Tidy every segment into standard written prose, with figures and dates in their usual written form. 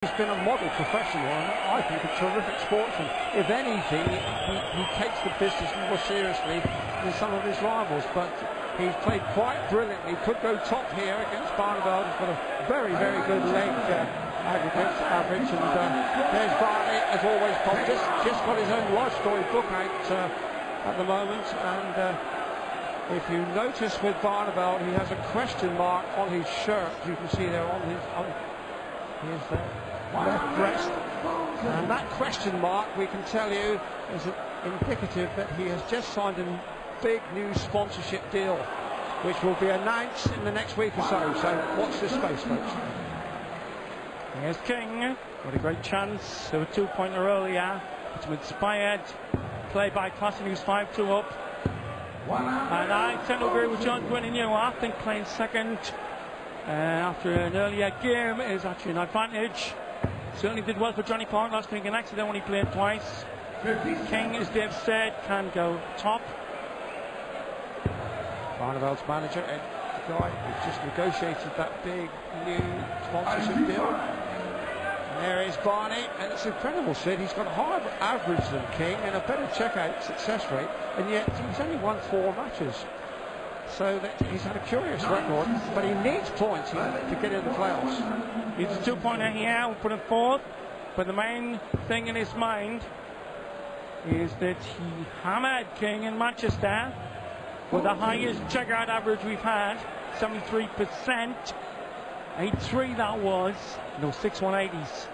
He's been a model professional and I think a terrific sportsman. If anything, he takes the business more seriously than some of his rivals, but he's played quite brilliantly. Could go top here against Barneveld. He's got a very, very good leg average, and there's Barney, as always, just got his own life story book out at the moment, and if you notice with Barneveld, he has a question mark on his shirt. You can see there on his left breast, and that question mark, we can tell you, is indicative that he has just signed a big new sponsorship deal, which will be announced in the next week or so. So watch this space, folks. Here's King. What a great chance. There were 2-pointer earlier. It's inspired. Play by Classen, who's 5-2 up. And I tend to agree with John Gwynn and you. I think playing second after an earlier game is actually an advantage. Certainly did well for Johnny Park last week, an accident when he played twice. King, as Dave said, can go top. Barneveld's manager, Ed Guy, who's just negotiated that big new sponsorship deal. And there is Barney, and it's incredible, Sid. He's got a higher average than King and a better checkout success rate, and yet he's only won 4 matches. So that he's had a curious record, but he needs points to get in the playoffs. He's a 2-pointer here, we'll put him fourth, but the main thing in his mind is that he hammered King in Manchester with the highest checkout average we've had, 73%. 8-3 that was, no 6-180s.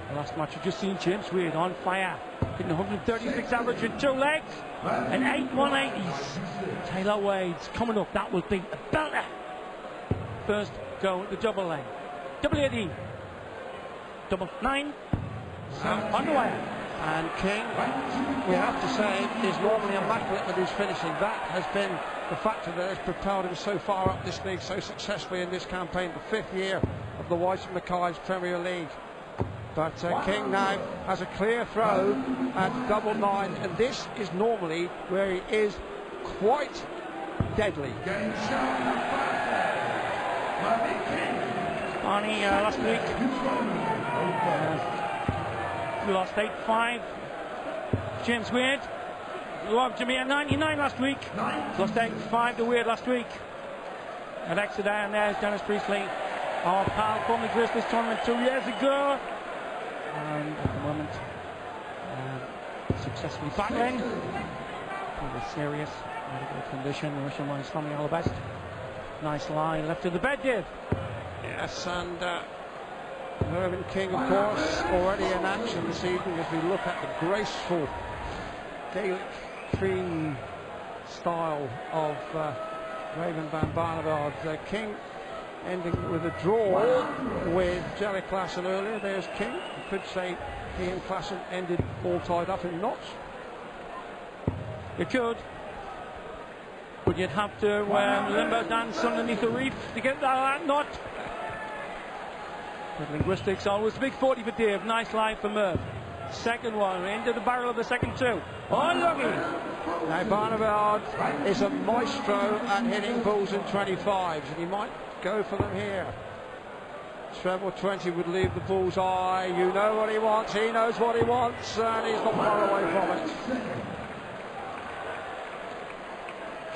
The last match you've just seen James Wade on fire, hitting 136 average in 2 legs, and 8 180s. Taylor Wade's coming up, that will be a belter. First go at the double lane. Double 18, double 9, on the way. And King, we have to say, is normally immaculate with his finishing. That has been the factor that has propelled him so far up this league so successfully in this campaign, the 5th year of the Whites and Mackay's Premier League. But King now has a clear throw at double 9, and this is normally where he is quite deadly. Barney last week lost 8-5. James Wade loved to be at 99 last week. Lost 8-5 to Wade last week. At Exeter, and there's Dennis Priestley, our pal from the Grizzlies tournament 2 years ago. And at the moment, successfully battling. Pretty serious medical condition. We wish him and his family all the best. Nice line left of the bed, Dave. Yes, and Mervyn King, of course, already in action this evening as we look at the graceful Gaelic free style of Raven van Barneveld. King ending with a draw with Jerry Classen earlier. There's King. You could say he and Classen ended all tied up in knots. You could, but you'd have to limbo dance underneath the reef to get that knot. But linguistics always a big 40 for Dave. Nice line for Merv. Second one into the barrel of the second 2. Unlucky. Now Barneveld is a maestro at hitting bulls in 25s, and he might go for them here. Treble 20 would leave the bull's eye. You know what he wants, he knows what he wants, and he's not far away from it.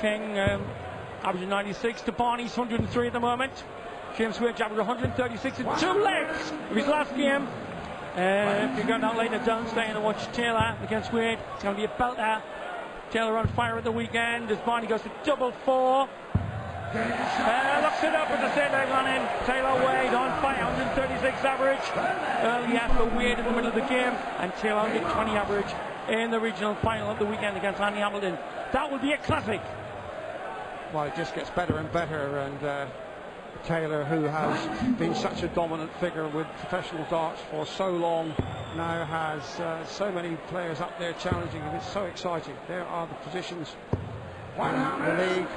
King averaging 96 to Barney's 103 at the moment. James Wade averaged 136 in 2 legs of his last game. If you're going down later down, staying to watch Taylor against Wade, it's going to be a belter. Taylor on fire at the weekend as Barney goes to double 4. Looks it up with the same leg on in. Taylor Wade on fire, 136 average. Earlier for Wade in the middle of the game, and Taylor hit 20 average in the regional final of the weekend against Andy Hamilton. That will be a classic. Well, it just gets better and better, and Taylor, who has been such a dominant figure with professional darts for so long, now has so many players up there challenging him. It's so exciting. There are the positions in the league,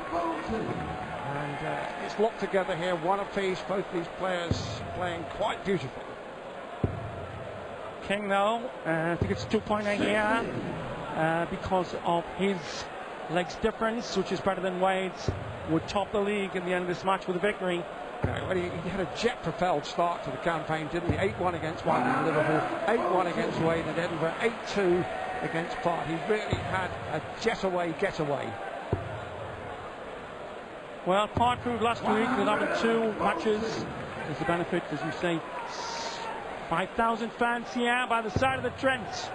and it's locked together here, one apiece. Both these players playing quite beautiful. King, though, I think it's 2-pointer here because of his legs difference, which is better than Wade's, would top the league in the end of this match with a victory. Well, he had a jet-propelled start to the campaign, didn't he? 8-1 against Wigan in Liverpool, 8-1 against Wayne in Edinburgh, 8-2 against Bath. He's really had a getaway. Well, Park proved last week with having 2 matches. There's the benefit, as we say, 5,000 fans here by the side of the Trent,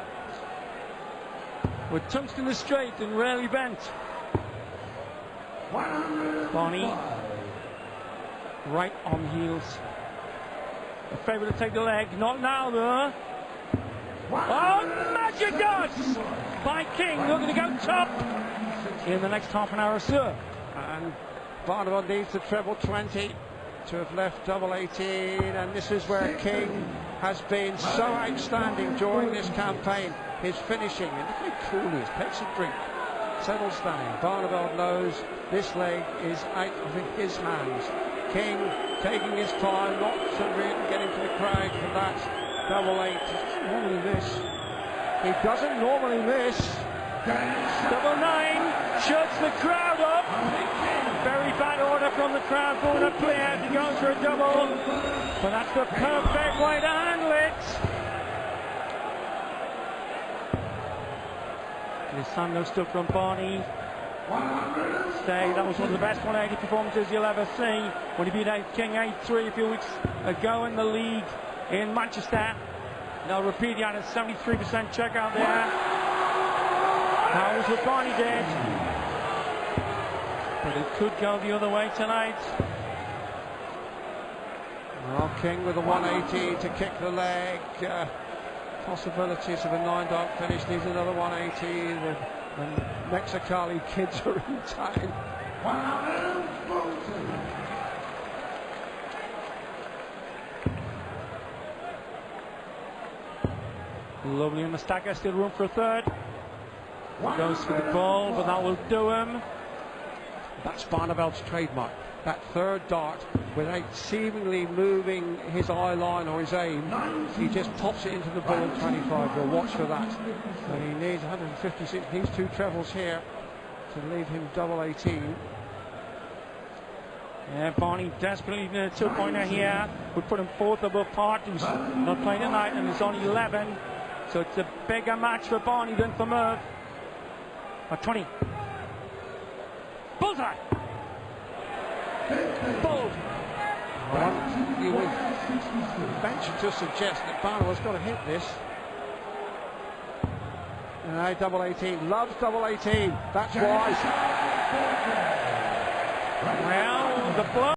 with tungsten is straight and rarely bent. Barney right on the heels. A favourite to take the leg. Not now, though. Oh, magic darts by King. Looking to go top in the next half an hour or so. And Barneveld needs the treble 20 to have left double 18. And this is where King has been so outstanding during this campaign. His finishing. And look how cool he is. Takes a drink. Settles down. Barneveld knows this leg is out of his hands. King taking his time, not to really get into the crowd for that double 8. He doesn't normally miss. Double 9 shuts the crowd up. Very bad order from the crowd for the player to go for a double, but that's the perfect way to handle it. Lisandro stuck from Barney. Say that was one of the best 180 performances you'll ever see when he beat King 8-3 a few weeks ago in the league in Manchester. They'll repeat, he had a 73% checkout there. That was what Barney did, but it could go the other way tonight. Well, King with a 180 to kick the leg. Possibilities of a 9-dart finish. Needs another 180. The Mexicali kids are in town. Lovely in the stacker, still room for a third. Goes for the ball, but that will do him. That's Barneveld's trademark. That third dart, without seemingly moving his eye line or his aim, he just pops it into the ball at 25. We'll watch for that. And he needs 156. He needs 2 trebles here to leave him double 18. Yeah, Barney desperately needing a 2-pointer here. Would put him 4th above Part, who's not playing tonight, and is on 11. So it's a bigger match for Barney than for Merv. At 20. Bullseye! Bold! You would venture to suggest that Barnevald's got to hit this. And now double 18. Loves double 18. That's why. Well, the blow.